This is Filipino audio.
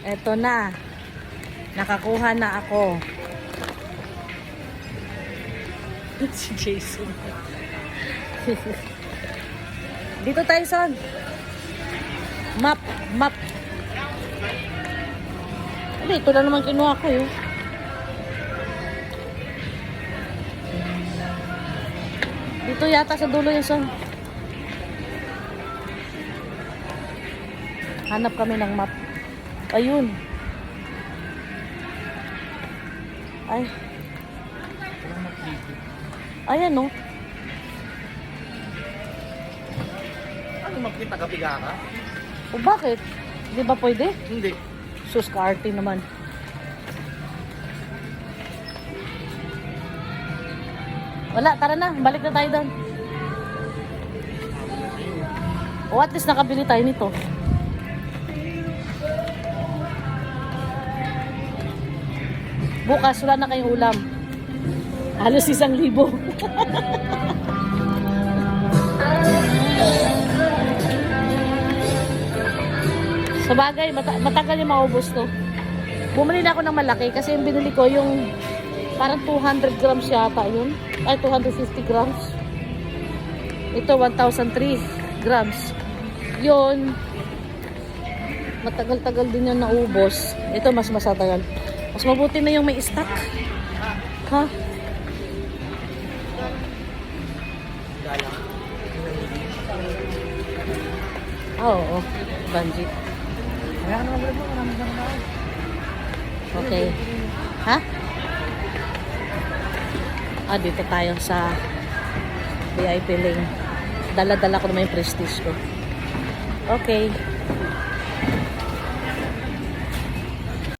Eto na. Nakakuha na ako. Si Jason. Dito tayo, son. Map. Ito na naman kinuha ko, yun. Dito yata sa dulo yung son. Hanap kami ng map. Ayun. Ay. Ayan, no? Ano makita kapiga ka? O bakit? Di ba pwede? Hindi. Sus, ka-arte naman. Wala, tara na. Balik na tayo doon. O at least nakabili tayo nito. Bukas, wala na kayong ulam. Halos 1,000. Sa bagay, matagal yung maubos to. Bumili na ako ng malaki kasi yung binili ko yung parang 200 grams yata yun. Ay, 250 grams. Ito, 1,003 grams. Yun, matagal-tagal din yung naubos. Ito, mas masatagal. Mas mabuti na yung may stock. Ha? Oo, Banji. Okay. Ha? Dito tayo sa VIP lane. Dala-dala ko naman yung prestige ko. Okay.